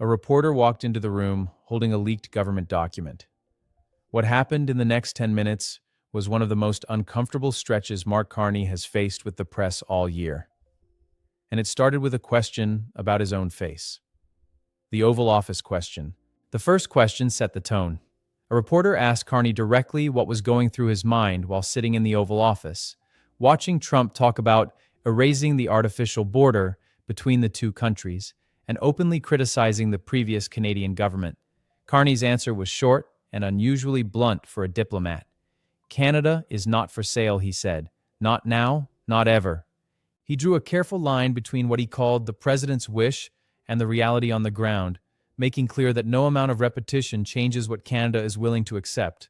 A reporter walked into the room holding a leaked government document. What happened in the next 10 minutes was one of the most uncomfortable stretches Mark Carney has faced with the press all year. And it started with a question about his own face. The Oval Office question. The first question set the tone. A reporter asked Carney directly what was going through his mind while sitting in the Oval Office, watching Trump talk about erasing the artificial border between the two countries and openly criticizing the previous Canadian government. Carney's answer was short and unusually blunt for a diplomat. Canada is not for sale, he said. Not now, not ever. He drew a careful line between what he called the president's wish and the reality on the ground, making clear that no amount of repetition changes what Canada is willing to accept.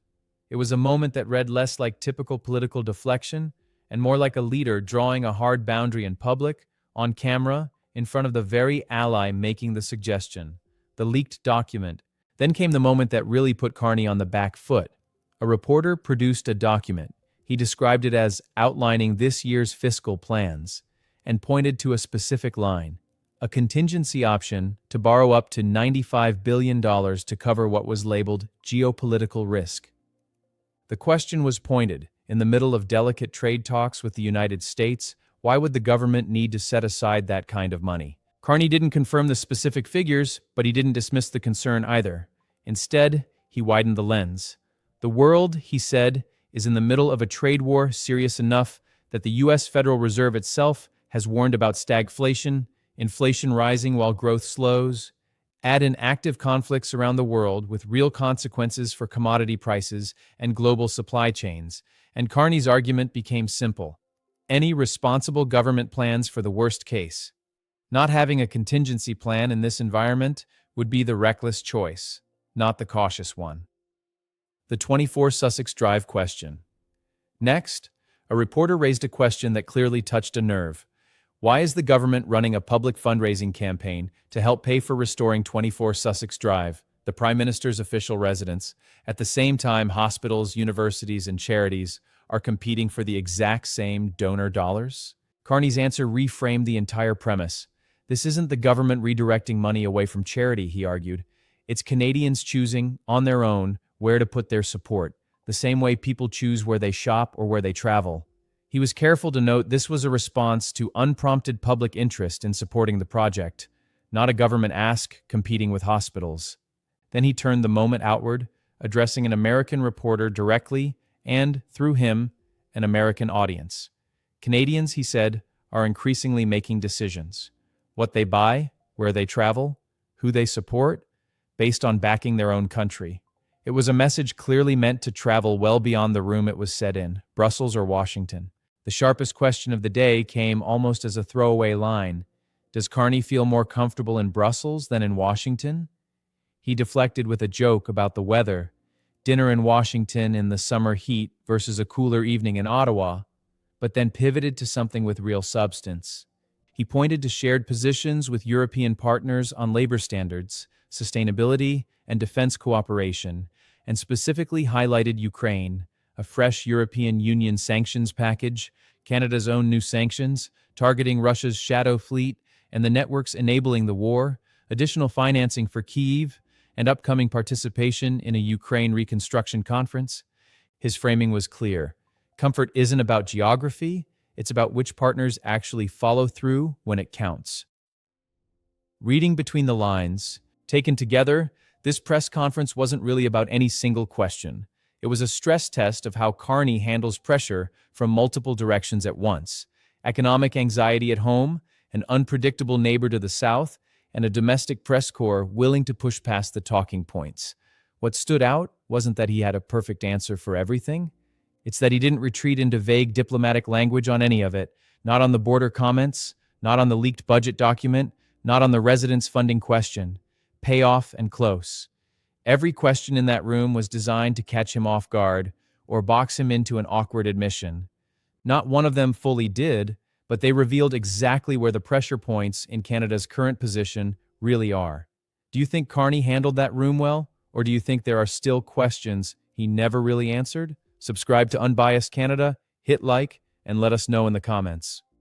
It was a moment that read less like typical political deflection and more like a leader drawing a hard boundary in public, on camera, in front of the very ally making the suggestion, the leaked document. Then came the moment that really put Carney on the back foot. A reporter produced a document. He described it as outlining this year's fiscal plans and pointed to a specific line, a contingency option to borrow up to $95 billion to cover what was labeled geopolitical risk. The question was pointed. In the middle of delicate trade talks with the United States, why would the government need to set aside that kind of money? Carney didn't confirm the specific figures, but he didn't dismiss the concern either. Instead, he widened the lens. The world, he said, is in the middle of a trade war serious enough that the U.S. Federal Reserve itself has warned about stagflation, inflation rising while growth slows. Add in active conflicts around the world with real consequences for commodity prices and global supply chains, and Carney's argument became simple. Any responsible government plans for the worst case. Not having a contingency plan in this environment would be the reckless choice, not the cautious one. The 24 Sussex Drive question. Next, a reporter raised a question that clearly touched a nerve. Why is the government running a public fundraising campaign to help pay for restoring 24 Sussex Drive, the Prime Minister's official residence, at the same time hospitals, universities, and charities are competing for the exact same donor dollars? Carney's answer reframed the entire premise. This isn't the government redirecting money away from charity, he argued. It's Canadians choosing, on their own, where to put their support, the same way people choose where they shop or where they travel. He was careful to note this was a response to unprompted public interest in supporting the project, not a government ask competing with hospitals. Then he turned the moment outward, addressing an American reporter directly and, through him, an American audience. Canadians, he said, are increasingly making decisions. What they buy, where they travel, who they support, based on backing their own country. It was a message clearly meant to travel well beyond the room it was set in, Brussels or Washington. The sharpest question of the day came almost as a throwaway line. Does Carney feel more comfortable in Brussels than in Washington? He deflected with a joke about the weather. Dinner in Washington in the summer heat versus a cooler evening in Ottawa, but then pivoted to something with real substance. He pointed to shared positions with European partners on labor standards, sustainability, and defense cooperation, and specifically highlighted Ukraine, a fresh European Union sanctions package, Canada's own new sanctions, targeting Russia's shadow fleet, and the networks enabling the war, additional financing for Kyiv, and upcoming participation in a Ukraine reconstruction conference. His framing was clear. Comfort isn't about geography, it's about which partners actually follow through when it counts. Reading between the lines, taken together, this press conference wasn't really about any single question. It was a stress test of how Carney handles pressure from multiple directions at once. Economic anxiety at home, an unpredictable neighbor to the south, and a domestic press corps willing to push past the talking points. What stood out wasn't that he had a perfect answer for everything. It's that he didn't retreat into vague diplomatic language on any of it, not on the border comments, not on the leaked budget document, not on the residence funding question. Payoff and close. Every question in that room was designed to catch him off guard or box him into an awkward admission. Not one of them fully did, but they revealed exactly where the pressure points in Canada's current position really are. Do you think Carney handled that room well, or do you think there are still questions he never really answered? Subscribe to Unbiased Canada, hit like, and let us know in the comments.